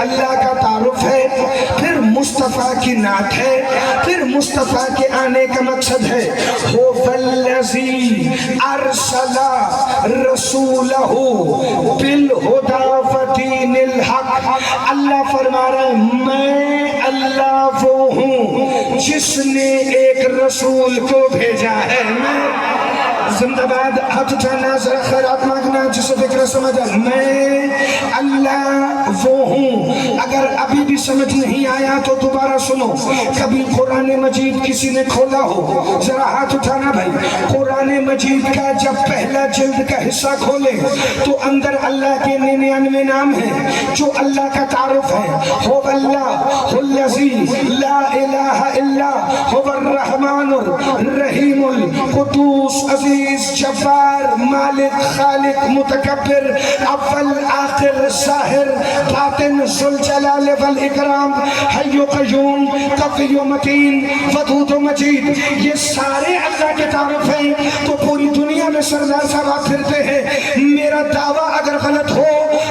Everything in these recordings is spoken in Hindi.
अल्लाह का तारुफ है, फिर मुस्तफ़ा की नात है, फिर मुस्तफ़ा के आने का मकसद है हो वल्लज़ी अरसला रसूलहू बिल हुदा व दीनिल हक। अल्लाह फरमा रहा है मैं अल्लाह वो हूँ जिसने एक रसूल को भेजा है। मैं जिंदाबाद हाथ उठाना जरा खैरात मांगना जिसे फिक्र समझ। मैं अल्लाह वो हूँ। अगर अभी भी समझ नहीं आया तो दोबारा सुनो। कभी कुरान मजीद किसी ने खोला हो जरा हाथ उठाना भाई। कुरान मजीद का जब पहला जिल्द का हिस्सा खोले तो अंदर अल्लाह के 99 नाम हैं जो अल्लाह का तारुफ है। हो अल्लाह हुल्लज़ी ला इलाहा इल्ला हुवर रहमानुर रहीमुल कुद्दूस अज़ीज जब्बार मालिक खालिक मुतकब्बिर अव्वल आखिर ज़ाहिर बातिन ज़ुल जलाल वल इकराम हय्यु क़य्यूम क़विय्यु मतीन वदूद मजीद। ये सारे अल्लाह के तारुफ हैं। तो पूरी दुनिया में सरदार साहब फिरते हैं। मेरा दावा अगर गलत हो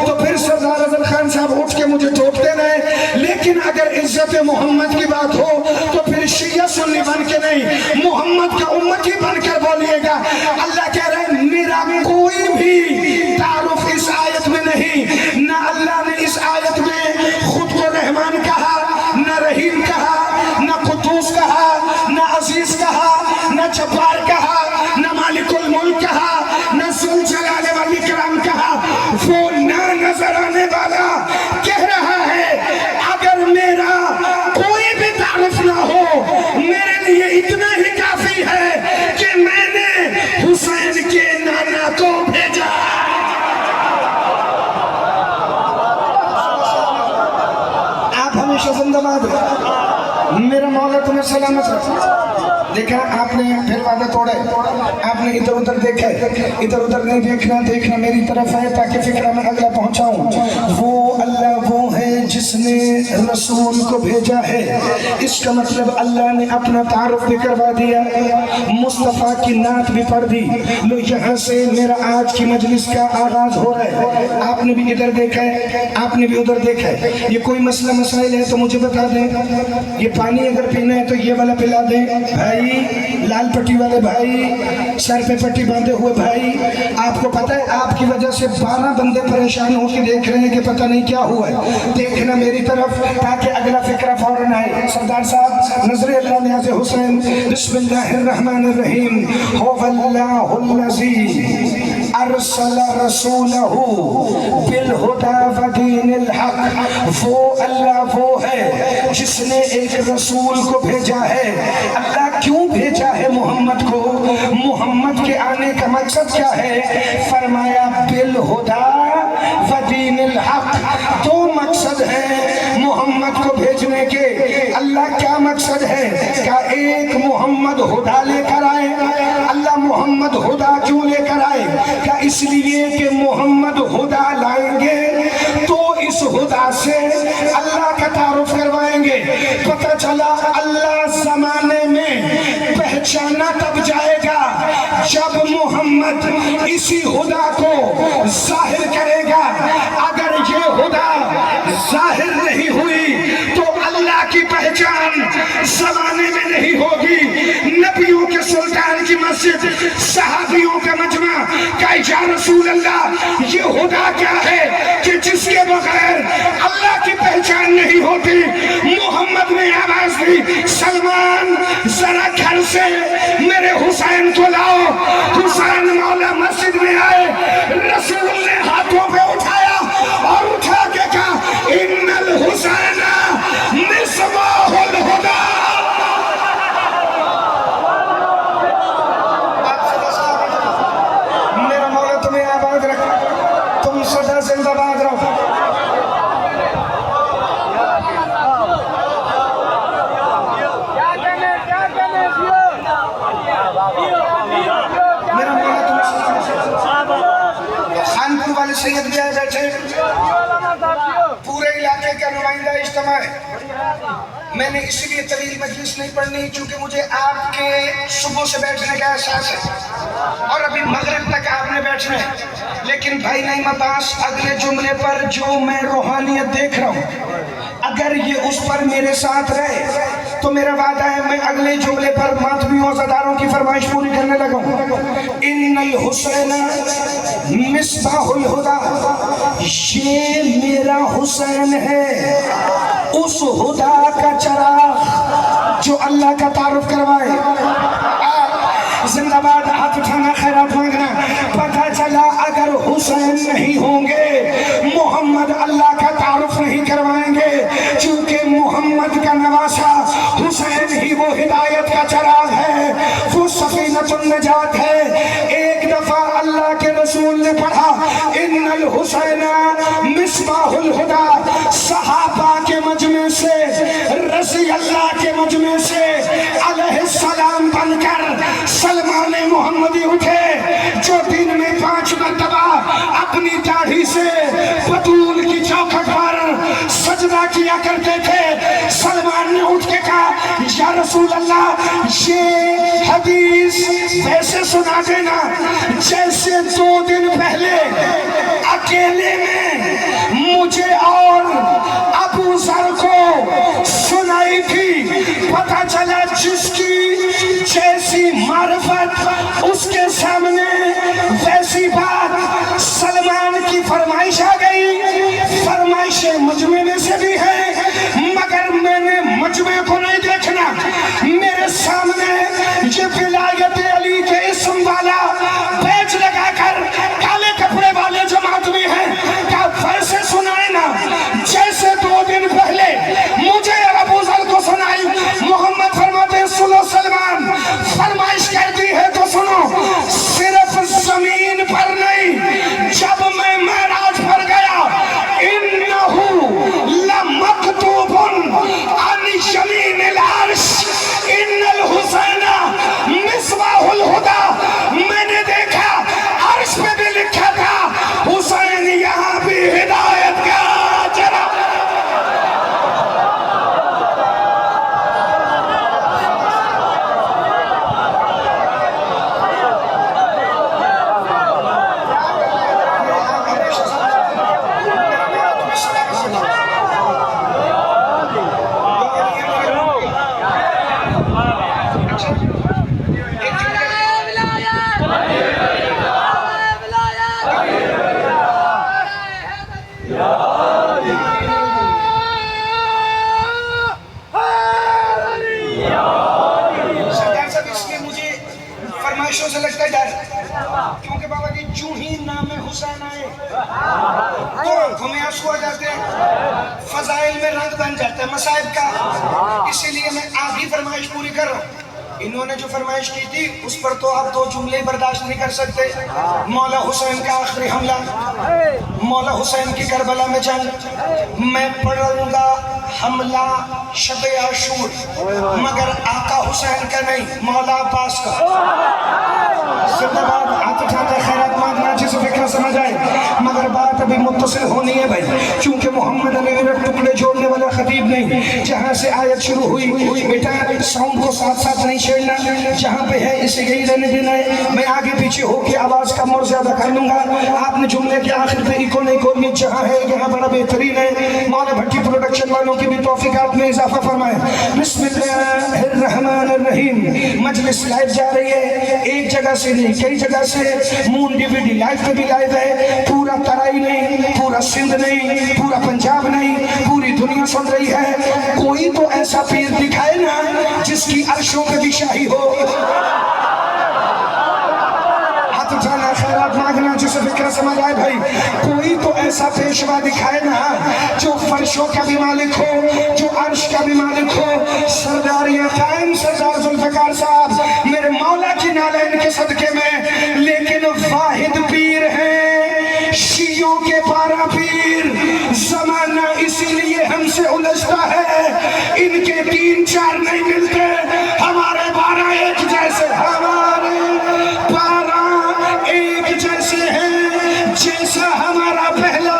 तो फिर सरदार अज़ल खान साहब उठ के मुझे टोकते रहे, लेकिन अगर इज्जत मोहम्मद की बात हो तो फिर शिया सुन्नी बन के नहीं मोहम्मद का उम्मती बनकर बोलिएगा। अल्लाह कह रहे हैं मेरा कोई भी तारुफ इस आयत में नहीं। ना अल्लाह ने इस आयत में खुद को रहमान कहा, ना रहीम कहा, ना कुद्दूस कहा, ना अजीज कहा, ना जब्बार कहा, ना मालिकुल मुल्क कहा, ना ज़ुल जलाल वल इकराम कहा। वो ना नजर आने वाला कह रहा है अगर मेरा कोई भी तारुफ ना हो मेरे लिए इतना ही काफी है कि मैंने हुसैन के नाना को भेजा। आप हमेशा जिंदाबाद, मेरा मौला तुम्हें सलामत रखे। देखा आपने फिर वादा तोड़े, आपने इधर उधर देखा, इधर उधर नहीं देखना, देखना मेरी तरफ है ताकि फिक्र में अगला पहुंचाऊं। वो अल्लाह वो है जिसने रसूल को भेजा है। इसका मतलब अल्लाह ने अपना तारुफ भी करवा दिया, मुस्तफ़ा की नात भी पढ़ दी। लो यहाँ से मेरा आज की मजलिस का आगाज हो रहा है। आपने भी इधर देखा है, आपने भी उधर देखा है। ये कोई मसला मसाइल है तो मुझे बता दें। ये पानी अगर पीना है तो ये वाला पिला दें भाई। लाल पट्टी वाले भाई, सर पे पट्टी बांधे हुए भाई, आपको पता है आपकी वजह से 12 बंदे परेशान होकर देख रहे हैं कि पता नहीं क्या हुआ है। देखना मेरी तरफ ताकि अगला फिक्रा फौरन आए। सरदार साहब नजर अल्लाह नियाज़ हुसैन बिस्मिल्लाहिर्रहमानिर्रहीम। हो वल्लाहुल्लज़ी अरसला रसूलहू बिल हुदा व दीनिल हक। वो अल्लाह वो है जिसने एक रसूल को भेजा है। अल्लाह क्यों भेजा है मोहम्मद को? मोहम्मद के आने का मकसद क्या है? फरमाया बिल हुदा व दीनिल हक। दो मकसद है मोहम्मद को भेजने के। अल्लाह क्या मकसद है? क्या एक मोहम्मद हुदा लेकर आए। अल्लाह मोहम्मद हुदा क्यों लेकर आए? क्या इसलिए कि मोहम्मद हुदा लाएंगे तो इस हुदा से अल्लाह का तारुफ करवाएंगे। पता चला अल्लाह जमाने में पहचाना तब जाएगा जब मोहम्मद इसी हुदा को जाहिर करेगा। अगर ये हुदा जाहिर नहीं हुई तो अल्लाह की पहचान जमाने में नहीं होगी। नबियों के सुल्तान की मस्जिद, सहाबियों का मजमा का या रसूल अल्लाह ये हुदा क्या है कि जिसके बगैर अल्लाह की पहचान नहीं होती। मोहम्मद ने आवाज दी सलमान जरा घर से मेरे हुसैन को लाओ। हुसैन मौला मस्जिद में आए, रसूल ने हाथों पे उठाया और उठा के कहा इन्नल हुसैना मिसबाहुल हुदा। मेरा मौला तुम्हें आबाद रखे, तुम सदा जिंदाबाद रहो। खानपुर वाले सैयद भी आए बैठे, पूरे इलाके का नुमाइंदा इज्तिमा है। मैंने इसलिए तवील मजलिस नहीं पढ़नी क्योंकि मुझे आपके सुबह से बैठने का एहसास है और अभी मगरिब तक आपने बैठना है। लेकिन भाई नहीं अब्बास, अगले जुमले पर जो मैं रूहानियत देख रहा हूँ अगर ये उस पर मेरे साथ रहे तो मेरा वादा है मैं अगले जुमले पर मातमियों ज़दारों की फरमाइश पूरी करने लगा। इन्नल हुसैन मिस्बाहुल हुदा, ये मेरा हुसैन है उस हुदा का चराग जो अल्लाह का तारुफ करवाए। जिंदाबाद, हाथ उठाना, खैरात मांगना। पता चला अगर हुसैन नहीं होंगे मोहम्मद अल्लाह का तारुफ नहीं करवाएंगे, क्योंकि मोहम्मद का नवासा हुसैन ही वो हिदायत का चराग है, वो सफीनतुन नजात है। एक दफा अल्लाह के रसूल ने पढ़ा इन्नल हुसैना मिस्बाहुल हुदा, सहाबा के मजमे से, रज़ी अल्लाह के मजमे से अलैहिस्सलाम बनकर सलमान मोहम्मदी उठे, जो दिन में 5 मरतबा अपनी दाढ़ी से बतूल की चौखट पर सजदा किया करते थे। सलमान ने उठ के कहा या रसूल अल्लाह, ये हदीस वैसे सुना देना जैसे 2 दिन पहले अकेले में मुझे और अबू ज़र को सुनाई थी। पता चला जिसकी जैसी मारिफत उसके सामने वैसी बात। सलमान की फरमाइश आ गई, फरमाइशें मजमे में से भी है, मगर मैंने मजमे को नहीं देखना। मेरे सामने ये विलायत अली के इस्म वाला बैच लगाकर काले कपड़े वाले जमात में है, क्या वैसे सुनाए ना जैसे 2 दिन पहले मुझे अबू ज़र को सुनाई। मोहम्मद फरमाते सुनो सलमान, फरमाइश करती है तो सुनो। सिर्फ जमीन पर नहीं, जब मैं मेराज पर गया, इन्नहु लमक्तूबुन अन यमीनिल अर्श इन्नल हुसैना मिस्बाहुल हुदा, मैंने देखा अर्श पे भी लिखा था हुसैन यहाँ भी हिदायत का चराग। से लगता है डर, क्योंकि बाबा जी जूं ही नाम हुसैन आए तो आंखों में आंसू आ जाते हैं, फजाइल में रंग बन जाता है मसाइब का। इसीलिए मैं आधी फरमाइश पूरी कर रहा हूँ। इन्होंने जो फरमाइश की थी उस पर तो आप 2 जुमले बर्दाश्त नहीं कर सकते। मौला हुसैन का आखिरी हमला, मौला हुसैन की करबला में जंग, मैं पढ़ूंगा हमला शब आशूर, मगर आका हुसैन का नहीं, मौला अब्बास का। जिंदाबाद, हाथ उठाते खैरात मांगना जिस फिक्र समझ आए। मगर बात अभी मुत्तसिल होनी है भाई, क्योंकि मोहम्मद अली टुकड़े जोड़ने वाला खतीब नहीं। जहाँ से आयत शुरू हुई बेटा साउंड को साथ साथ नहीं छेड़ना, जहाँ पे है इसे यही रहने देना है। मैं आगे पीछे होके आवाज कम और ज्यादा कर लूंगा, आपने जुमले के आखिर पे इको नहीं खोलनी। जहाँ है यहाँ बड़ा बेहतरीन है, मौला भट्टी प्रोडक्शन वालों की भी तौफीकात में इजाफा फरमाए। बिस्मिल्लाहिर्रहमानिर्रहीम। मजलिस लाइव जा रही है, एक जगह से नहीं कई जगह से। मून डीवीडी लाइव पे भी लाइव है, पूरा तराई नहीं, पूरा सिंध नहीं, पूरा पंजाब नहीं, पूरी दुनिया सुन रही है। कोई तो ऐसा पीर दिखाए ना जिसकी अर्शों पे भी शाही हो। हाथ उठाना, खैरात मांगना जिसे फिक्र समझ आए भाई। कोई तो ऐसा पेशवा दिखाए ना जो फर्शों का भी मालिक हो, जो अर्श का भी मालिक हो। सरदारियां कायम सरदार जुल्फिकार साहब मेरे मौला की नालैन के सदके में, लेकिन वाहिद पीर है शियों के 12 पीर। जमाना इसीलिए हमसे उलझता है, इनके 3-4 नहीं मिलते, हमारे 12 एक जैसे, हमारे 12 एक जैसे हैं। जैसा हमारा पहला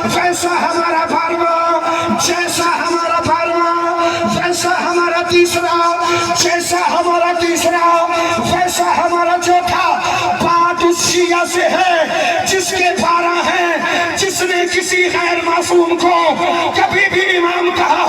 वैसा हमारा 12वां, जैसा हमारा 12वां वैसा हमारा तीसरा, जैसा हमारा तीसरा वैसा हमारा चौथा। बात उस शिया से है जिसके 12 हैं, जिसने किसी गैर मासूम को कभी भी इमाम कहा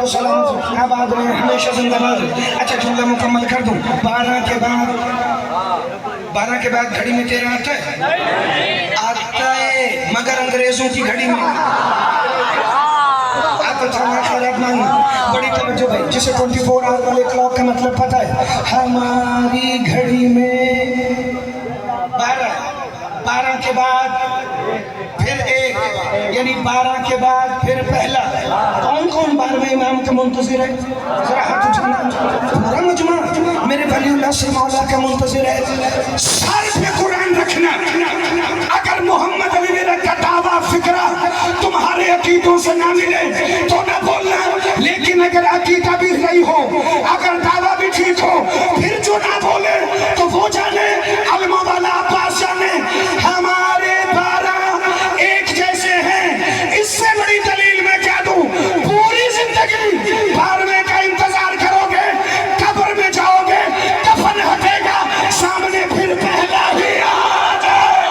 सलामत आबाद रहे, हमेशा जिंदाबाद रहे। अच्छा जुमला मुकम्मल कर दूं। 12 के बाद घड़ी में 13 आता है? आता है, मगर अंग्रेजों की घड़ी में आप खैरात मांगी। बड़ी तवज्जो भाई, जिसे 24 आवर वाले क्लॉक का मतलब पता है, हमारी घड़ी में 12 के बाद फिर 1, यानी 12 के बाद फिर पहला। कौन कौन 12वें इमाम का मुंतजिर है? जरा हाथ उठाना। पूरा मजमा मेरे वलीउल्लाह से मौला का मुंतजिर है। सर पे कुरान रखना। अगर मोहम्मद अली मेरा का दावा फिक्रा तुम्हारे अकीदों से ना मिले तो ना बोलना, लेकिन अगर अकीदा भी सही हो, अगर दावा भी ठीक हो, फिर जो ना बोले तो वो जाने, अलमा वाला अब्बास जाने, हमारे 12 एक जैसे हैं। इससे बड़ी दलील मैं क्या दूं? पूरी जिंदगी 12वें का इंतजार करोगे, कब्र में जाओगे, कफन हटेगा, सामने फिर पहला ही आ जाए।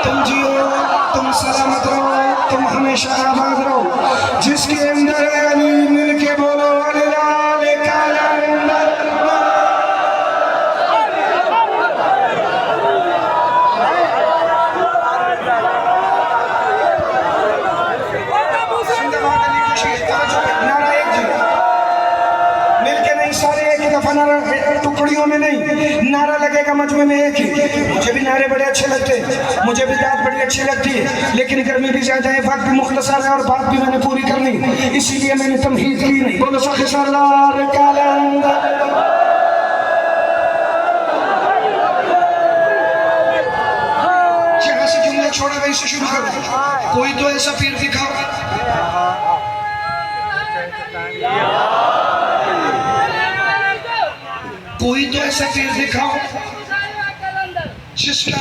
तुम जियो, तुम सलामत रहो, तुम हमेशा आबाद रहो। जिसके अंदर है अली, मिल के बोलो टुकड़ियों में नहीं, नारा लगेगा मजमे में एक ही। मुझे भी नारे बड़े अच्छे लगते हैं, मुझे भी दाद बड़ी अच्छी लगती है, लेकिन गर्मी भी ज्यादा है, वक्त भी मुख्तसर है और बात भी मैंने पूरी करनी, इसीलिए मैंने तमहीद की नहीं। बोलो सखे सरदार कलंदर। जहां से जुमला छोड़ा वहीं से शुरू करो। कोई तो ऐसा पीर दिखाओ। कोई तो ऐसा पीर दिखाओ जिसका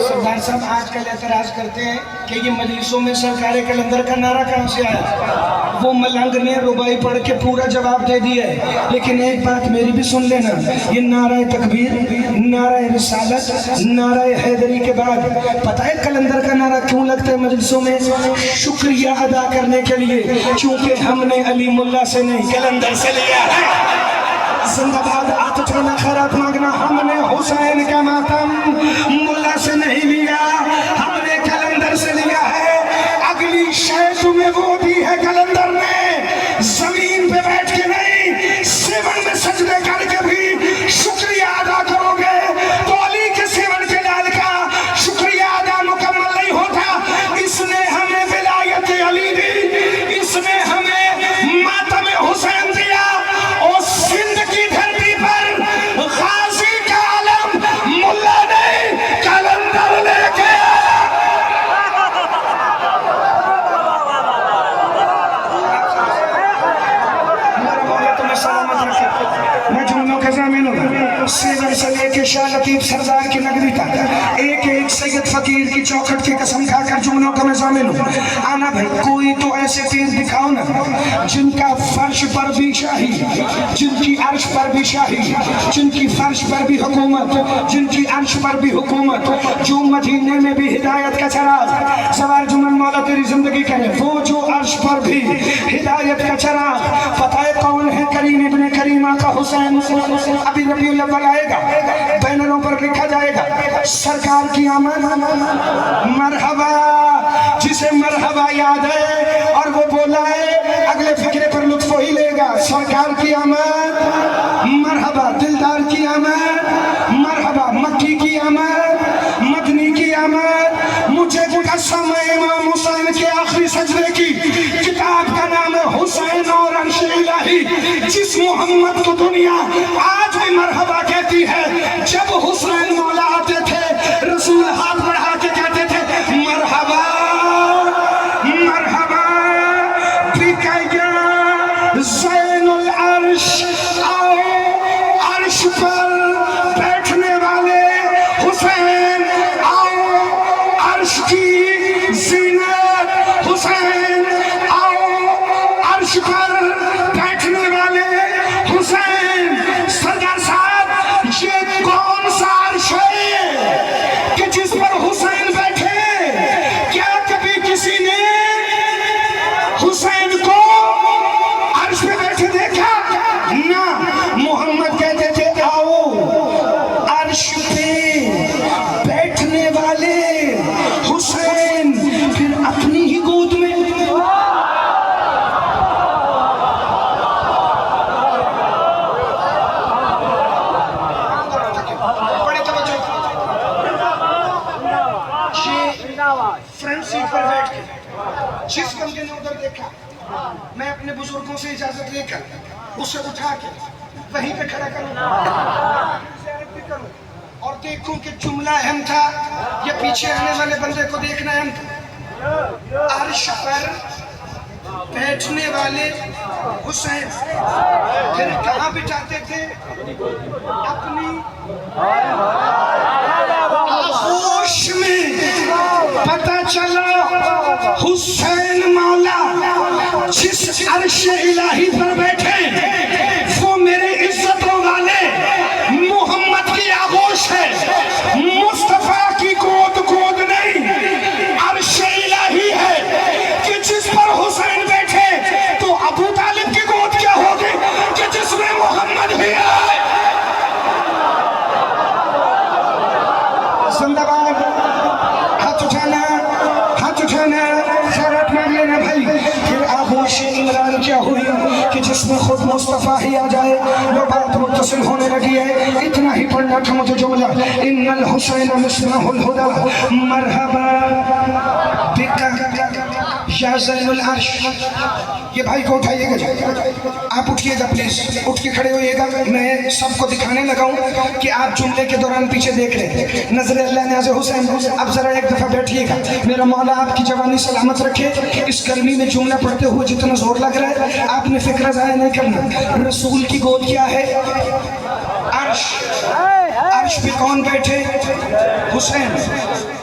सरदार साहब आजकल एतराज करते हैं कि ये मजलिसों में सरकार कलंदर का नारा कहां से आया। वो मलंग ने रुबाई पढ़ के पूरा जवाब दे दिया है, लेकिन एक बात मेरी भी सुन लेना, ये नारा तकबीर, नारा रिसालत, नारा हैदरी के बाद पता है कलंदर का नारा क्यों लगता है मजलिसों में? शुक्रिया अदा करने के लिए, क्योंकि हमने अली मुल्ला से नहीं कलंदर से लिया है। जिंदाबाद आत उठाना, खैरात मांगना। हमने हुसैन का मातम मुल्ला से नहीं लिया, हमने कलंदर से लिया है। अगली शय तुम्हें वो दी है कलंदर ने, जमीन पे बैठ के नहीं, सेवन में सजदे करके भी शुक्रिया अदा करोगे तो अली के सेवन के लाल का शुक्रिया अदा मुकम्मल नहीं होता। इसने हमें विलायत अली दी, इसने हमें मातम हुसैन दिया, और सिंध की धरती पर गाजी का आलम मुल्ला नहीं कलंदर लेके मैं जुम्मों का ज़ामिन हूँ। सेवन से लेके शाह लतीफ सरदार की नगरी तक एक एक सैयद फकीर की चौखट की कसम खाकर जुम्मों का मैं ज़ामिन हूँ। आना भाई, कोई तो ऐसे पीर दिखाओ ना जिनका फर्श पर भी शाही, जिनकी अर्श पर भी शाही, जिनकी फर्श पर भी हुकूमत, जिनकी अर्श पर भी हुकूमत, जो मदीने में भी हिदायत का चराग सवार जुम्मन मौला तेरी जिंदगी करे, वो जो अर्श पर भी हिदायत का चराग। पता है कौन है? करीम इब्ने करीमा का हुसैन। अभी रबीउल अव्वल आएगा, बैनरों पर लिखा जाएगा सरकार की आमद मरहबा। जिसे मरहबा याद है और वो बोला है, अगले फिक्रे पर लुत्फ ही लेगा। सरकार की आमद मरहबा, दिलदार की आमद मरहबा, मक्की की आमद, मदनी की आमद। मुझे कसम है इमाम हुसैन के आखिरी सजदे की, किताब का नाम है हुसैन और अर्श इलाही। जिस मोहम्मद को दुनिया आज भी मरहबा कहती है, जब हुसैन मौला आते थे रसूल हाथ बढ़ा के कहते थे मरहबा मरहबा बिका ज़ैनुल अर्श। आओ अर्श पर बैठने वाले हुसैन, आओ अर्श की फ्रंट सीट पर बैठ के जिस बंदे ने उधर देखा, मैं अपने बुजुर्गों से इजाजत लेकर उसे उठा के वहीं पे खड़ा करूं और देखूं कि जुमला अहम था या पीछे आने वाले बंदे को देखना अहम था। अर्श पर बैठने वाले हुसैन फिर कहाँ बिठाते थे? अपनी आगोश में। पता चला हुसैन मौला जिस अर्श इलाही पर बैठे वो मेरे इज्जतों वाले मोहम्मद की आगोश है, मुस्तफा की गोद गोद नहीं, अर्श इलाही है कि जिस पर हुसैन बैठे तो अबू तालिब की गोद क्या होगी कि जिसमें मोहम्मद भी आए। जिंदाबाद। हाथ उठाना, हाथ उठाना, ज़रा मांग लेना भाई। फिर आगोश इमरान क्या हुई कि जिसमें खुद मुस्तफा ही आ जाए। वो बात मुत्तसिल होने लगी है। इतना ही पढ़ना था मुझे जुमला, इन्नल हुसैन मिस्बाहुल हुदा मरहबा बिका या ज़ैनुल अर्श। ये भाई को उठाइएगा, आप उठिएगा प्लीज, उठ के खड़े होइएगा। मैं सबको दिखाने लगा हूँ कि आप जुमले के दौरान पीछे देख रहे हैं। नजर अल्लाह न्याज़ हुसैन, अब जरा एक दफा बैठिएगा। मेरा मौला आपकी जवानी सलामत रखे। इस गर्मी में जुमला पढ़ते हुए जितना जोर लग रहा है आपने फिक्र ज़ाया नहीं करना। रसूल की गोद क्या है? अर्श। अर्श पे कौन बैठे? हुसैन।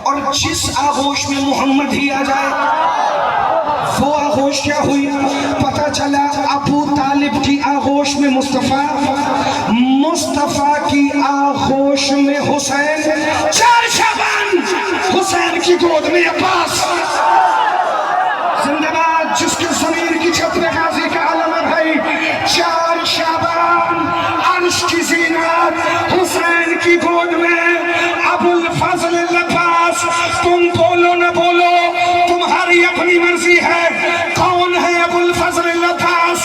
और जिस आगोश में मोहम्मद ही आ जाए वो आगोश क्या हुई? पता चला अबू तालिब की आगोश में मुस्तफा, मुस्तफा की आगोश में हुसैन, 4 शाबान हुसैन की गोद में अब्बास। जिंदाबाद। जिसके ज़मीर की छत में गाजी का आलम है भाई। 4 शाबान अर्श की ज़ीनत हुसैन की गोद में। अबुल फजल अब्बास, तुम बोलो न बोलो तुम्हारी अपनी मर्जी है। कौन है अबुल फजल अब्बास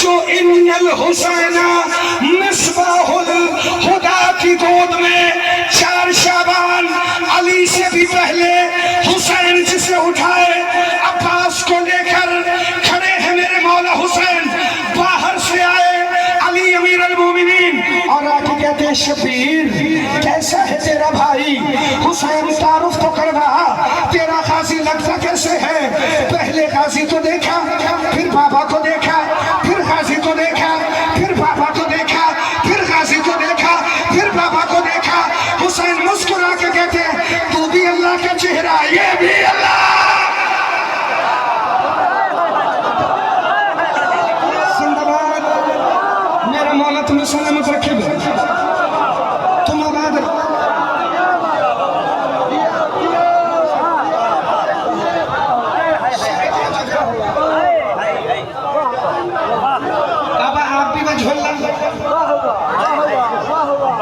जो इन्नल हुसैना मिस्बाहुल हुदा की गोद में 4 शाबान अली से भी पहले हुसैन जिसे उठाए अब्बास को लेकर खड़े हैं मेरे मौला हुसैन। बाहर से आए अली अमीर अल मोमिनीन और आके कहते हैं शबीर कैसा है तेरा भाई? हुसैन तारुफ तो करवा, तेरा गाजी लगता कैसे है? पहले गाजी को देखा, फिर बाबा को देखा, फिर गाजी को देखा, फिर बाबा को देखा, फिर गाजी को देखा, फिर बाबा को देखा। हुसैन मुस्कुरा के कहते हैं तू भी अल्लाह का चेहरा, ये भी अल्लाह। जिंदाबाद। मेरा मौला तुम्हें सलामत रखेगा, तुम आबाद रहो। बाबा आप भी बझोला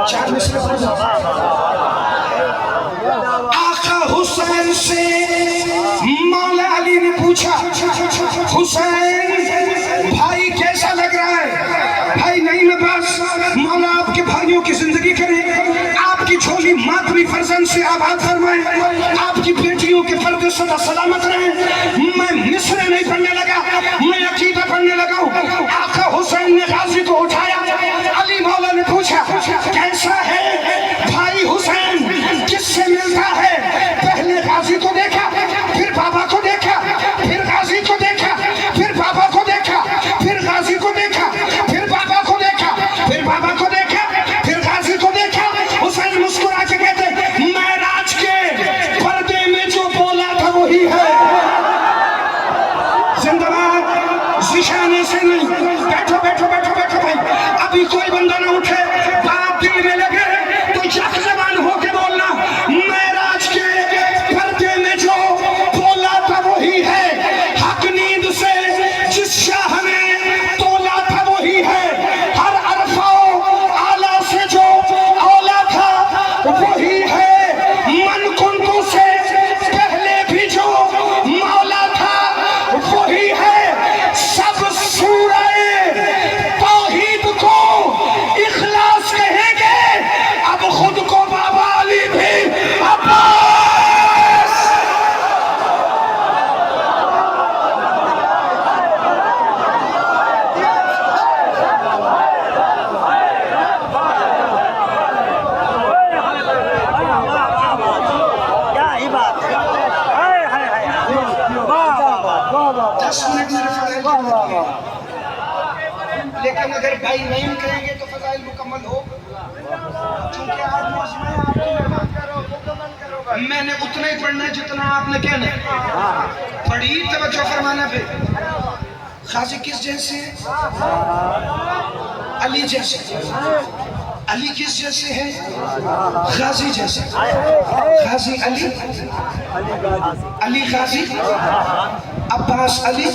4 मिसरे पढ़ दो। आका हुसैन से मौला अली ने पूछा हुसैन भाई कैसा लग रहा है? भाई नहीं मैं बस मौला आपके भाइयों की जिंदगी करे, आपकी झोली मातवी फर्जंद से आबाद फरमाए, आपकी बेटियों के पर्दे सदा सलामत रहे। मैं मिसरे नहीं पढ़ने लगा, मैं अकीदा पढ़ने लगा हूँ। आका हुसैन ने गाजी को उठाया। अली मौला ने पूछा कैसा है भाई हुसैन, किससे मिलता है? पहले गाजी को देखा, फिर बाबा को देखा, फिर गाजी को देखा, फिर बाबा को देखा, फिर गाजी को देखा, फिर बाबा को देखा, फिर बाबा को देखा, फिर गाजी को देखा। हुसैन मुस्कुरा के कहते मैं राज के पर्दे में जो बोला था वही है। जिंदाबाद। जिशाने से नहीं। बैठो बैठो बैठो बैठो भाई। अभी कोई बंदा ना उठे, बात दिल में लगे तो यक ज़बान होके बोलना मैं राज के पर्दे में जो बोला था वही है। हक नींद से जिस शाह ने तोला था वही है। हर अरफा आला से जो औला था वही है। मन कुंतु से पहले भी जो मौला था वही है। सब सूरह तौहीद को इखलास लेकिन अगर भाई नहीं कहेंगे तो फजाइल मुकम्मल हो, क्योंकि आज मौसम है आपकी मेहमान करो, मैंने उतना ही पढ़ना है जितना आपने कहना है। पढ़ी तवज्जो फरमाना पे। खाजी किस जैसे है? अली जैसे। अली किस जैसे है? गाजी जैसे। गाजी अली, अली गाजी, अब्बास अली,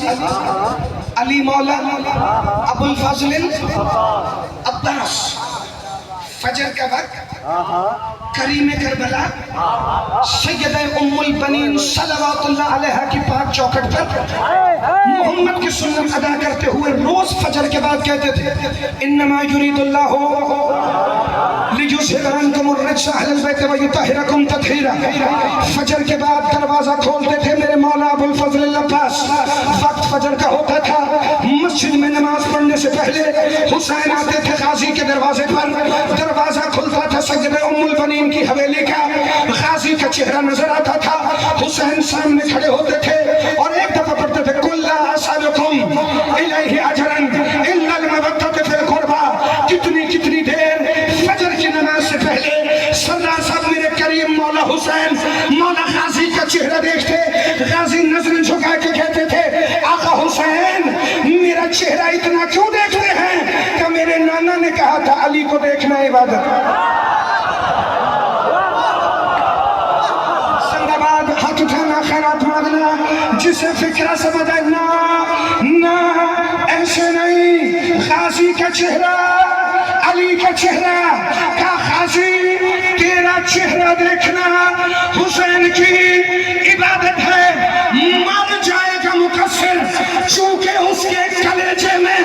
अली मौला, अबुल फजल अब्बास। फजर का वक्त करीम करबला सैयद उम्मुल बनीन सल्लल्लाहु अलैहा की पाक चौखट पर मोहम्मद की सुन्नत अदा करते हुए रोज फजर के बाद कहते थे इन्नमा युरीदुल्लाहु लियुज़हिबा अन्कुम अर्रिज्स अहलल बैत व युतहिरकुम तत्हीरा। फजर के बाद दरवाजा खोलते थे मेरे मौला अबुल फजल अब्बास। वक्त फजर का होता था, मस्जिद में नमाज पढ़ने से पहले हुसैन आते थे गाजी के दरवाजे पर। दरवाजा खुलता था सैयद उम्मुल बनीन की हवेली का, गाजी का चेहरा नजर आता था। हुसैन सामने खड़े होते थे और एक दफा पढ़ते थे कुल्ला असअलुकुम इलैहि अजरन इल्लल मवद्दत फिल कुर्बा। कितनी कितनी देर फजर की नमाज से पहले सरदार साहब मेरे करीम मौला हुसैन मौला गाजी का चेहरा देखते, गाजी नजरें झुका के कहते थे आका हुसैन मेरा चेहरा इतना क्यों देखते हैं? कि मेरे नाना ने कहा था अली को देखना इबादत। जिंदाबाद, हाथ उठाना, खैरात मांगना, जिसे फिक्रा समझ ना ना ऐसे नहीं। गाजी का चेहरा, अली का चेहरा का गाजी तेरा चेहरा देखना हुसैन की इबादत है। मर जाएगा मुकस्सिर, चूंकि उसके कलेजे में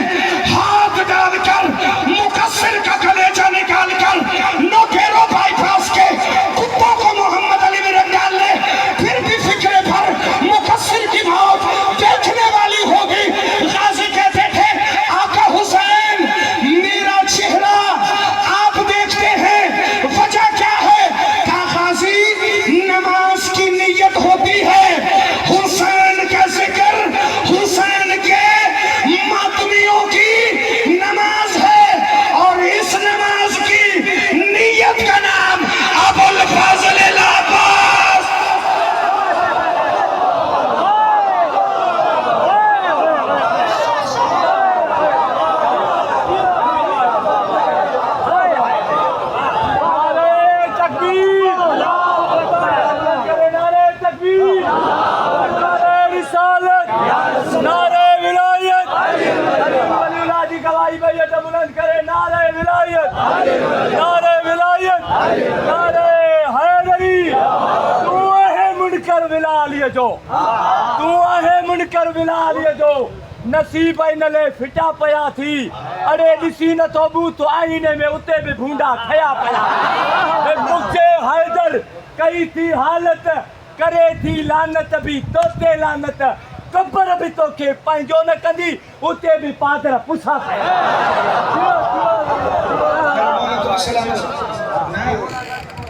हाथ डालकर मुकस्सिर का कलेजा निकालकर नोकेरो बाईपास के कुत्तों को मोहम्मद अली में रख डाल ले, फिर भी फिक्रे पर मुकस्सिर की मौत देखने वाली होगी। गाजी कहते थे आका हुसैन मेरा चेहरा आप देखते हैं, वजह क्या है? का गाजी नमाज की नियत होती है, हुसैन का जिक्र, हुसैन के मातमियों की नमाज है और इस नमाज की नियत का नाम अबुल फजल अब्बास। तू आहे मुनकर विला लिए जो नसीब नले फिटा पया थी। अरे ॾिसी नथो बू तो आईने में उते भी भूंडा खया पया। मुझे हैदर कई थी हालत करे थी लानत भी तोते लानत कब्र भी तो के पंहिंजो न कंदी उते भी पादर पुछा पया।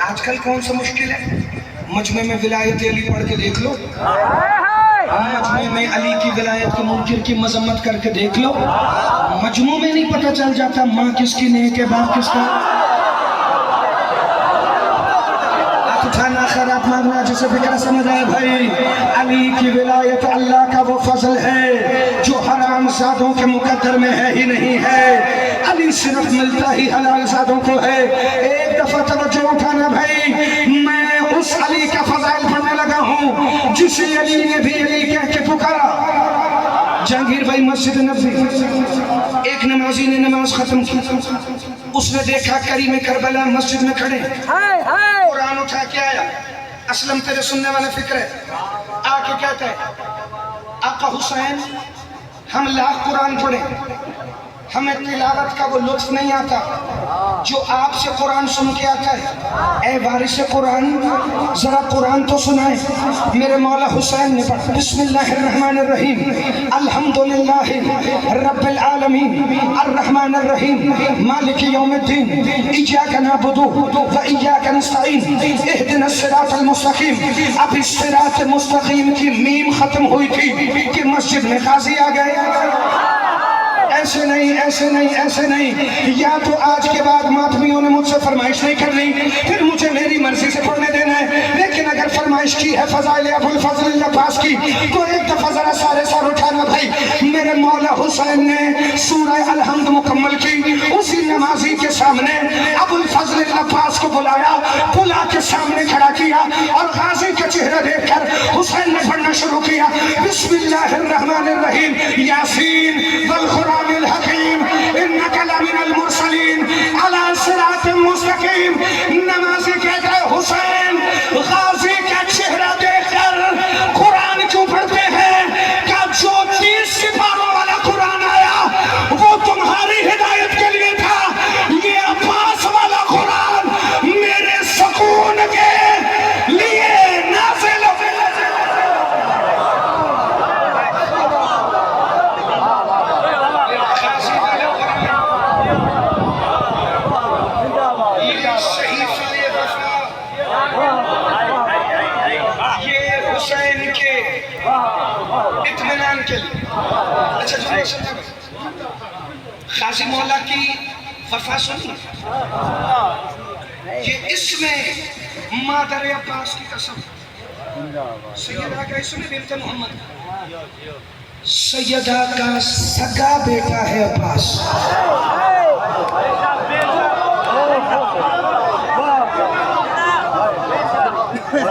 आजकल कौन सा मुश्किल है? मजमे में विलायत अली पढ़ के देख लो, मजमे में अली की विलायत के मुनकिर की मजम्मत करके देख लो। मजमू में नहीं पता चल जाता माँ किसकी नेक है बाप किसका। उठाना, खैरात मांगना, जिसे फिक्र समझ आए भाई। अली की विलायत अल्लाह का वो फजल है जो हराम ज़ादों के मुकद्दर में है ही नहीं है। अली सिर्फ मिलता ही हलाल ज़ादों को है। एक दफा तवज्जो उठाना भाई, मैं उस अली का फजाइल पढ़ने लगा हूँ जिसे अली ने भी अली कह के पुकारा। जहांगीर भाई मस्जिद नबी, एक नमाजी ने नमाज खत्म की, उसने देखा करीम करबला मस्जिद में खड़े, कुरान उठा के आया। असलम तेरे सुनने वाला फिक्र है, आके कहता है आका हुसैन हम लाख कुरान पढ़े हमें तिलावत का वो लुत्फ नहीं आता जो आपसे कुरान सुन के आता है। ए वारिस कुरान, जरा कुरान तो सुनाए। मेरे मौला हुसैन ने पढ़ा बिस्मिल्लाहिर्रहमानिर्रहीम अल्हम्दुलिल्लाहि रब्बिल आलमीन अर्रहमानिर रहीम मालिकि यौमिद्दीन इय्याका नअबुदु व इय्याका नस्तईन इहदिनस सिरातल मुस्तकीम। अब इस सिरात मुस्तकीम की मीम खत्म हुई थी कि मस्जिद में काजी आ गए। ऐसे नहीं, ऐसे नहीं, ऐसे नहीं। या तो आज के बाद मातमियों ने मुझसे फरमाइश नहीं करनी, फिर मुझे मेरी मर्जी से पढ़ने देना है। लेकिन अगर फरमाइश की है फज़ाइल अबुल फज़ल अब्बास की, तो एक दफा जरा सारे सर उठाना भाई। मेरे मौला हुसैन ने सूरह अलहम्द मुकम्मल की, उसी नमाजी के सामने अबुल फज़ल अब्बास को बुलाया, बुला के सामने खड़ा किया और गाजी का चेहरा देखकर हुसैन ने पढ़ना शुरू किया बिस्मिल्लाहिर्रहमानिर्रहीम यासीन वल कुरानिल हकीम इन्नका लमिनल मुरसलीन अला सिरातिल मुस्तकीम। नमाजी कहता है हुसैन गाजी का चेहरा देखकर कुरान क्यों पढ़ते हैं? क्या जो 30 सिपारों वाला कुरान आया वो तुम्हारी हिदायत के लिए था, ये अब्बास वाला कुरान मेरे सुकून के लिए नाज़िल हुसैन के इत्मीनान के लिए। अच्छा खाजी मौला की वफा सुनी, ये इसमें मादर अब्बास की कसम, सैयदा का इसमें बिन्त मोहम्मद, सैयदा का सगा बेटा है अब्बास।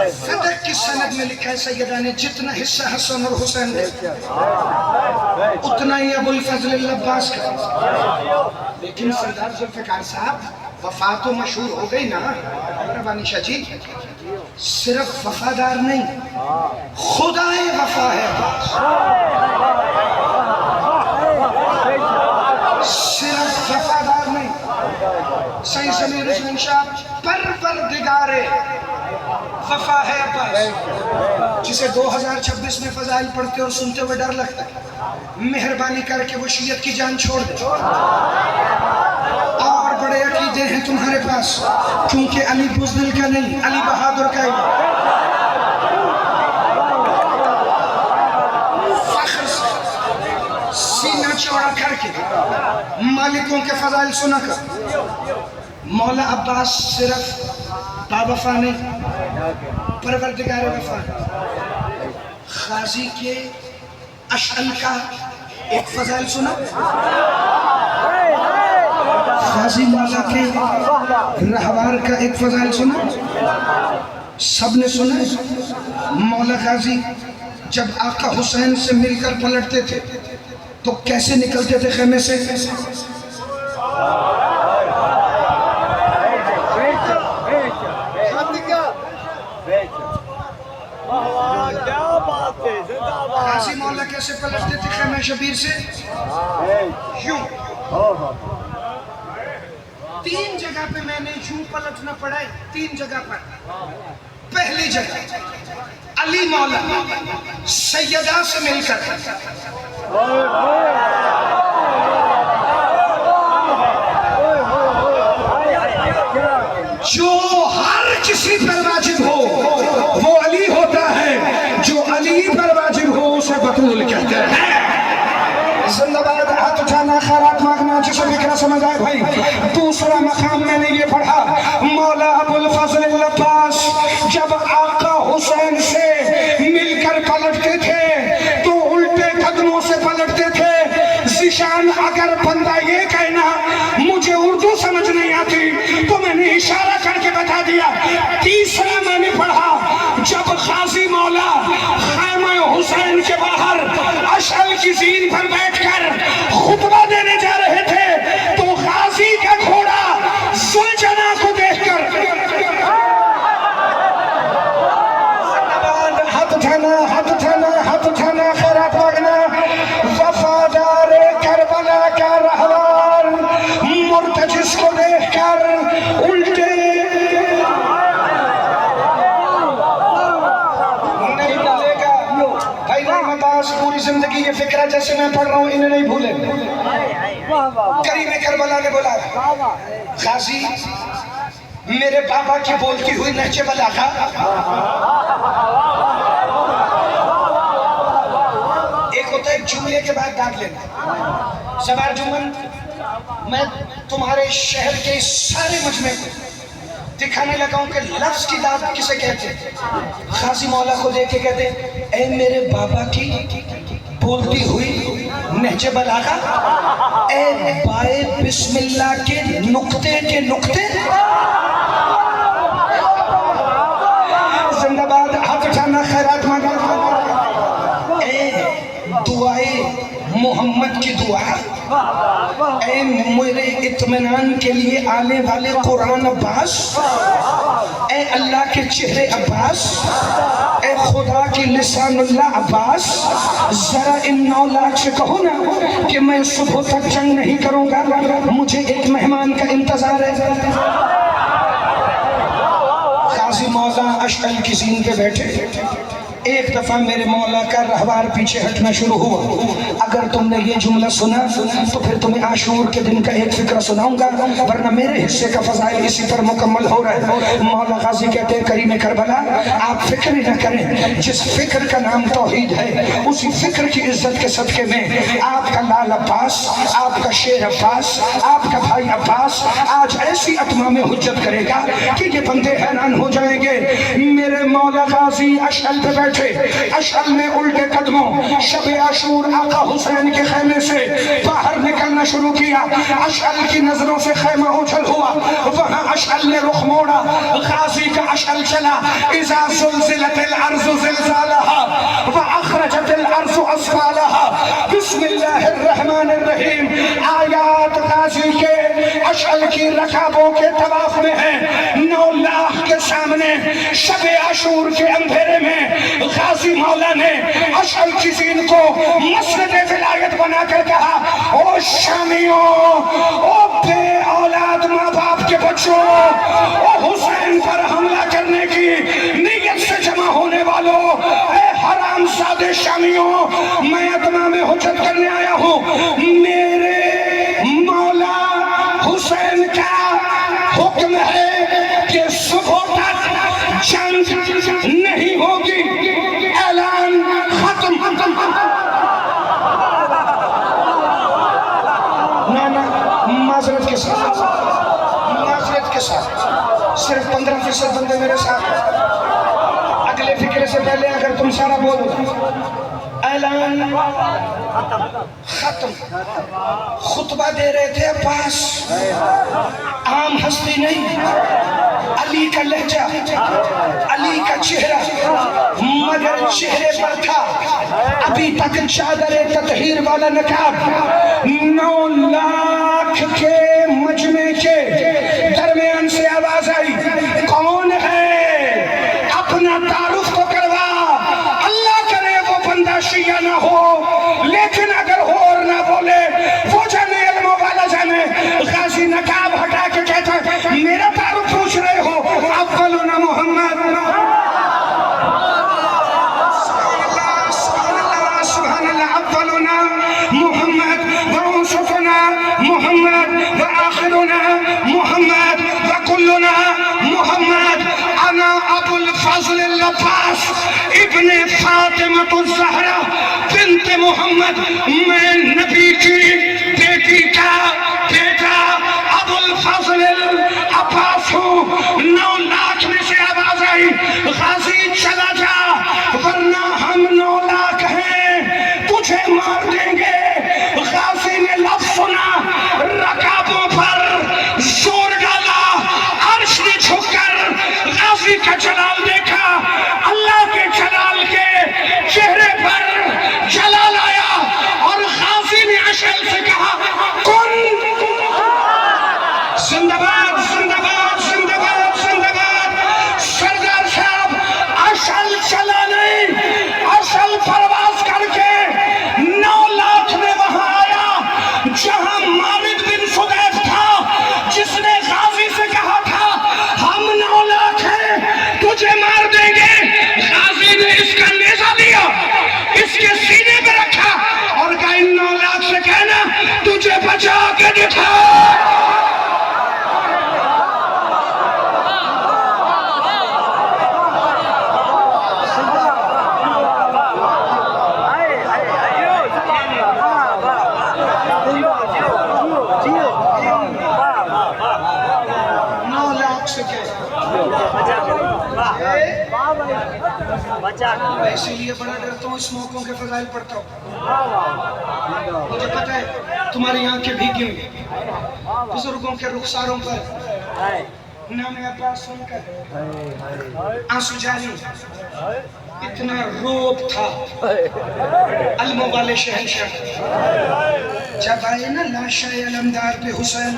सदक की सनद में लिखा है सैयदा ने जितना हिस्सा हसन और हुसैन ने उतना ही अबुल फजल अब्बास का। लेकिन सरदार जुल्फिकार साहब वफा तो मशहूर हो गई ना रबानीशा जी, सिर्फ वफादार नहीं खुदाए वफा है। सिर्फ वफादार नहीं, सही ज़मीर हुसैन शाह परवरदिगारे वफा है अब्बास, जिसे 2026 में फजाइल पढ़ते और सुनते हुए डर लगता है। मेहरबानी करके वो शियत की जान छोड़ दे। और बड़े अकीदे हैं तुम्हारे पास, क्योंकि अली बुज़दिल का नहीं, अली बहादुर का ही। फख्र से सीना चौड़ा करके मालिकों के फजाइल सुना कर मौला अब्बास सिर्फ बावफा नहीं परवरदिगार वफा। खाजी के अशअल का एक फजाइल सुना, खाजी मौला के रहवार का एक फजाइल सुना, सबने सुना। मौला खाजी जब आका हुसैन से मिलकर पलटते थे तो कैसे निकलते थे खेमे से? खाजी मौला कैसे पलटते थे खेमे शबीर से? यूं। 3 जगह पे मैंने यूं पलटना पड़ा है, 3 जगह पर। पहली जगह अली मौला सैयदा से मिलकर जो हर किसी पर वाजिब हो वो अली होता है, जो अली पर वाजिब हो उसे बतूल कहते हैं। जिंदाबाद, हाथ उठाना, खैरात मांगना, जिसे फिक्र समझ आए भाई। दूसरा मकाम मैंने ये पढ़ा, मौला अबुल फजल अब्बास जब आका हुसैन से मिलकर पलटते थे तो उल्टे कदमों से पलटते थे। जिशान अगर बंदा ये कहना मुझे उर्दू समझ नहीं आती तो मैंने इशारा करके बता दिया। तीसरा मैंने पढ़ा, जब खाजी मौला खैमा हुसैन के बाहर अशअल की ज़ीन पर बैठकर खुतबा देने जा रहे थे तो खाजी का घोड़ा सुलझना को देखकर हाथ उठाना, हाथ उठाना, हाथ उठाना, खैरात मांगना। वफादार करबला का रहवार सारी जिंदगी ये फिक्र जैसे मैं पढ़ रहा हूँ इन्हें नहीं भूले। करीम करबला ने बोला, गाजी मेरे बाबा की बोलती हुई नहजे बलागा एक होता है जुमले के बाद दाग लेना। सवार जुम्मन मैं तुम्हारे शहर के सारे मजमे को दिखाने लगा हूं कि लफ्ज की दाद किसे कहते हैं। खाजी मौला को देख के कहते, ऐ मेरे बाबा की बोलती हुई नहजे बलागा, ऐ बाए बिस्मिल्लाह के नुक्ते जिंदाबाद, हाथ उठाना, खैरात मांगा, ऐ दुआए मोहम्मद की दुआ, ऐ मेरे इत्मीनान के लिए आने वाले कुरान अब्बास, ऐ अल्लाह के चेहरे अब्बास, ऐ खुदा की लिसानुल्लाह अब्बास, जरा इन 9 लाख से कहो ना कि मैं सुबह तक जंग नहीं करूंगा, मुझे एक मेहमान का इंतजार है। काजी मौला अशअल की ज़ीन पे बैठे, एक दफा मेरे मौला का रहवार पीछे हटना शुरू हुआ। अगर तुमने ये जुमला सुना तो फिर तुम्हें आशूर के दिन का एक फिक्र सुनाऊंगा, वरना मेरे हिस्से का फजाइल इसी पर मुकम्मल हो रहा है। मौला गाजी कहते हैं, करीम करबला आप फिक्र ही न करें, जिस फिक्र का नाम तौहीद है उसी फिक्र की इज्जत के सदके में आपका लाल अब्बास, आपका शेर अब्बास, आपका भाई अब्बास आज ऐसी अतमा में हुज्जत करेगा कि ये बंदे हैरान हो जाएंगे। मेरे मौला गाजी अशअल पे बैठे, अशअल में उल्टे कदमों शब आशूर आका हुसैन के खेमे से बाहर निकलना शुरू किया। अशअल की नजरों से खेमा उछल हुआ, वहां अशअल ने रुख मोड़ा, गाजी का अशअल चला, इज़ा ज़ुलज़िलतिल अर्ज़ु ज़िलज़ालहा व अख़रजतिल अर्ज़ु अस्फ़ालहा, बिस्मिल्लाहिर रहमानिर रहीम। आयात गाजी के अशअल की रकाबों के तवाफ में है। 9 लाख के सामने शब आशूर के अंधेरे में गाजी मौला ने अशअल की ज़ीन को मस्जिद विलायत बनाकर कहा, ओ शामियों, ओ बे औलाद माँ बाप के बच्चों, ओ हुसैन पर हमला करने की नीयत से जमा होने वालों, ए हरामजादे शामियों, मैं अतमा में हुज्जत करने आया हूँ। मेरे मौला हुसैन का हुक्म है कि सुबह तक जंग नहीं होगी, ऐलान खत्म। ना माजरत के साथ सिर्फ 15% बंदे मेरे साथ। अगले फिक्रे से पहले अगर तुम सारा बोलो, ऐलान खत्म। खुतबा दे रहे थे अब्बास, आम हस्ती नहीं, अली का लहजा, अली का चेहरा, मगर चेहरे पर था अभी तक चादर ततहीर वाला नकाब। 9 लाख के मजमे के दरमियान से आवाज आई, कौन है, अपना तारुफ तो करवा। अल्लाह करे वो बंदा शिया ना हो, लेकिन अगर हो और ना बोले वो जाने, इल्म वाला जाने। गाजी नकाब हटा के कहता, मेरा तारुफ पूछ रहे हो, अव्वलुना मोहम्मद, अव्वलुना मोहम्मद व औसतुना मोहम्मद व आखिरुना मोहम्मद व कुल्लुना मोहम्मद। अना अबुल फज़ल अब्बास इब्ने फातिमतुज़ ज़हरा बिन्त मोहम्मद, मैं नबी की बेटी का बेटा अबुल फज़ल अब्बास हूँ। 9 लाख में से आवाज आई, गाजी चला जा, वरना हम 9 लाख हैं, तुझे मार देंगे। गाजी ने लफ्ज़ सुना, रकाबों पर जोर डाला, अर्श ने झुककर गाजी का जलाल देखा। अल्लाह के जलाल के चेहरे पर जलाल आया और गाजी ने अशअल से कहा, कौन? जिंदाबाद जिंदाबाद जिंदाबाद जिंदाबाद। सरदार साहब, अशअल चला नहीं, अशअल परवाज करके 9 लाख में वहां आया जहां मालिक बिन सुदैफ था, जिसने गाजी से कहा था, हम 9 लाख हैं, तुझे मैं इसीलिए बड़ा डरता हूँ, इस मौकों के फजाइल पढ़ता हूँ। मुझे पता है तुम्हारी आंखें भीगी हुई, बुजुर्गों के रुखसारों पर नाम अब्बास सुनकर आंसू जारी। इतना रोब था अलमों वाले शहंशाह जब आए ना लाशा अलमदार पे हुसैन,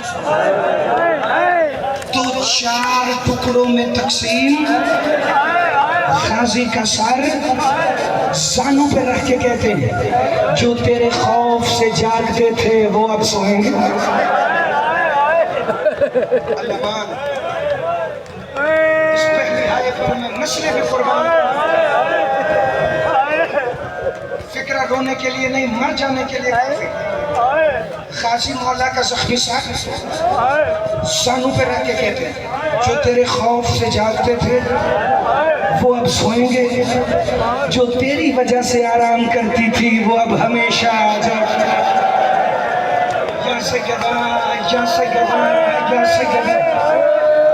तो 4 टुकड़ों में तकसीम, गाजी का सर जानू पे रख के कहते हैं जो तेरे खौफ से जागते थे वो अब सोएंगे। इस पहले आए पर मैं मसले में कुर्बान, फिक्रा रोने के लिए नहीं मर जाने के लिए काफी। खाजी मौला का जख्मी सर जानू पे रख के कहते हैं जो तेरे खौफ से जागते थे वो अब सोएंगे, जो तेरी वजह से आराम करती थी वो अब हमेशा जागती।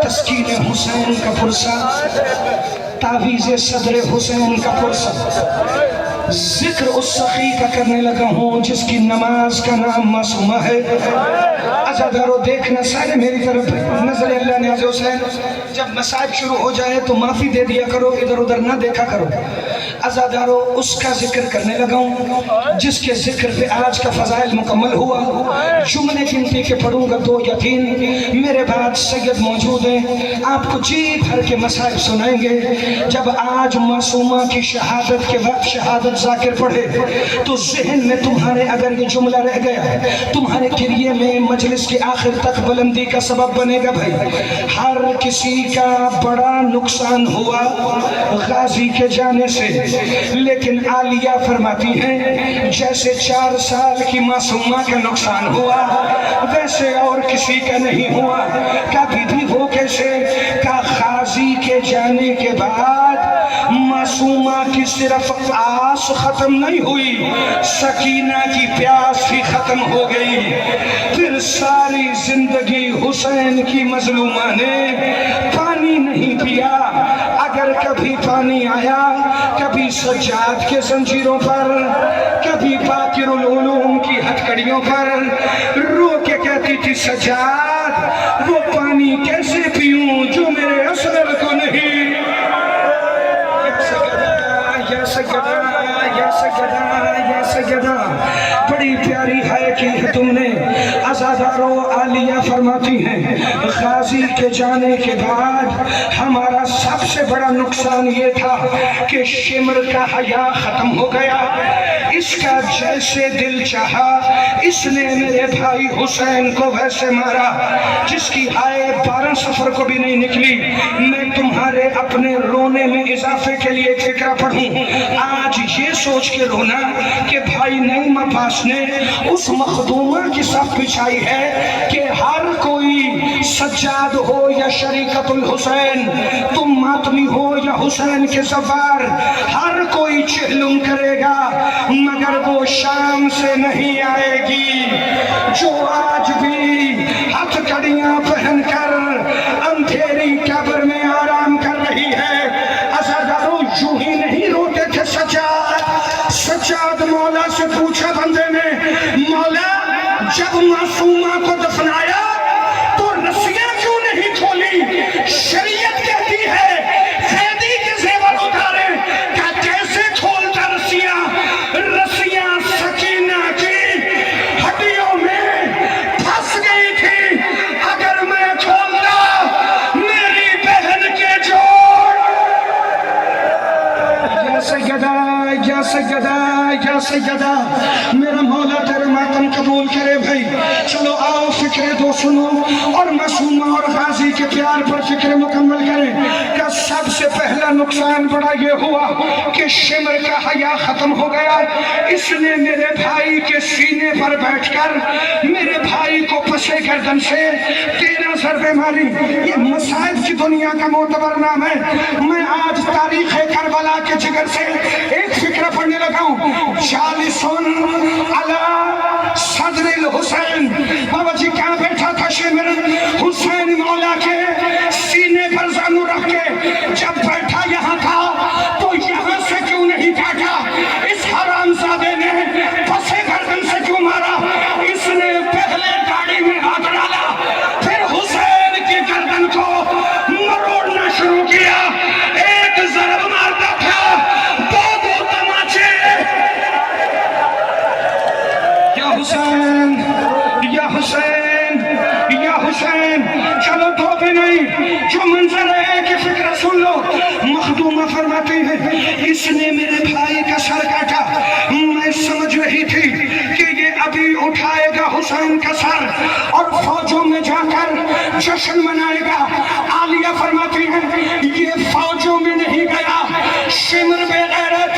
तस्कीन हुसैन का पुरसा, तावीज़ सदर हुसैन का पुरसा, जिक्र उस सखी का करने लगा हूँ जिसकी नमाज का नाम मासूमा है। अज़ादारो देखना सारे मेरी तरफ नजर अल्लाह ने हुसैन, जब मसाइब शुरू हो जाए तो माफ़ी दे दिया करो, इधर उधर ना देखा करो। अज़ादारो उसका जिक्र करने लगा हूँ जिसके जिक्र पे आज का फजाइल मुकम्मल हुआ। जुमले गिनती के पढ़ूंगा 2 या 3, मेरे बाद सैयद मौजूद हैं, आपको जी भर के मसाइब सुनाएंगे। जब आज मासूमा की शहादत के वक्त शहादत जाकिर पढ़े तो जहन में तुम्हारे अगर ये जुमला रह गया है, तुम्हारे किरिए में मजलिस के आखिर तक बुलंदी का सबब बनेगा। भाई हर किसी का बड़ा नुकसान हुआ गाजी के जाने से, लेकिन आलिया फरमाती हैं जैसे 4 साल की मासूमा का नुकसान हुआ वैसे और किसी का नहीं हुआ। कभी भी हो कैसे का गाजी के जाने के बाद मासूमा की सिर्फ आस खत्म नहीं हुई, सकीना की प्यास भी खत्म हो गई। फिर सारी जिंदगी हुसैन की मजलूमा ने पानी नहीं पिया। अगर कभी पानी आया, कभी सज्जाद के जंजीरों पर, कभी बाकिरुल उलूम की हथकड़ियों पर, रो के कहती थी सज्जाद वो पानी कैसे पीऊं जो मेरे असगर को नहीं। बड़ी प्यारी है कि है तुमने। अज़ादारो आलिया फरमाती हैं गाजी के जाने के बाद हमारा सबसे बड़ा नुकसान ये था कि शिमर का हया खत्म हो गया। इसका जैसे दिल चाहा इसने मेरे भाई हुसैन को वैसे मारा जिसकी हाय 12 सफर को भी नहीं निकली। मैं तुम्हारे अपने रोने में इजाफे के लिए फिक्रा पढ़ूं, आज ये सोच के रोना कि भाई नईम अब्बास ने उस मखदूमा की सफ बिछाई है कि हर कोई सज्जाद हो या शरीकतुल हुसैन, तुम मातमी हो या हुसैन के सवार, हर कोई चिहलुम करेगा मगर वो शाम से नहीं आएगी जो आज भी हथकड़ियां पहनकर अंधेरी कब्र में आराम कर रही है। अज़ादारो यूं ही नहीं रोते थे सज्जाद मौला से पूछा बंदे ने, मौला जब मासूमा को दफनाया तो रस्सियां क्यों नहीं खोली? शरीयत कहती है कैदी के जेवर उतारे, क्या कैसे खोलता रस्सियां? रस्सियां सकीना की हड्डियों में फंस गई थी, अगर मैं खोलता मेरी बहन के जोड़। या सैयदा मेरा मौला तेरे मातम कबूल करे। भाई चलो आओ फिक्रे दो सुनो और मासूमा और गाजी के प्यार पर फिक्र मुकम्मल करें। का सबसे पहला नुकसान बड़ा ये हुआ कि शिमर का हया खत्म हो गया। इसने मेरे भाई के सीने पर बैठकर मेरे भाई को पसे गर्दन से 13 ज़रबे मारी। ये मसाइब की दुनिया का मोतबर नाम है। मैं आज तारीख करबला के जिगर से एक फिक्र पढ़ने लगा हूँ। 40 अला सदरिल हुसैन, बाबा जी क्या बैठा था शिमर हुसैन मौला के सीने पर जानू रख के, जब बैठा यहाँ था तो यहाँ जो मंजर है कि फिक्र सुन लो। मखदूमा फरमाती है इसने मेरे भाई का सर काटा, मैं समझ रही थी कि ये अभी उठाएगा हुसैन का सर और फौजों में जाकर जश्न मनाएगा। आलिया फरमाती है ये फौजों में नहीं गया, शिमर बेगैरत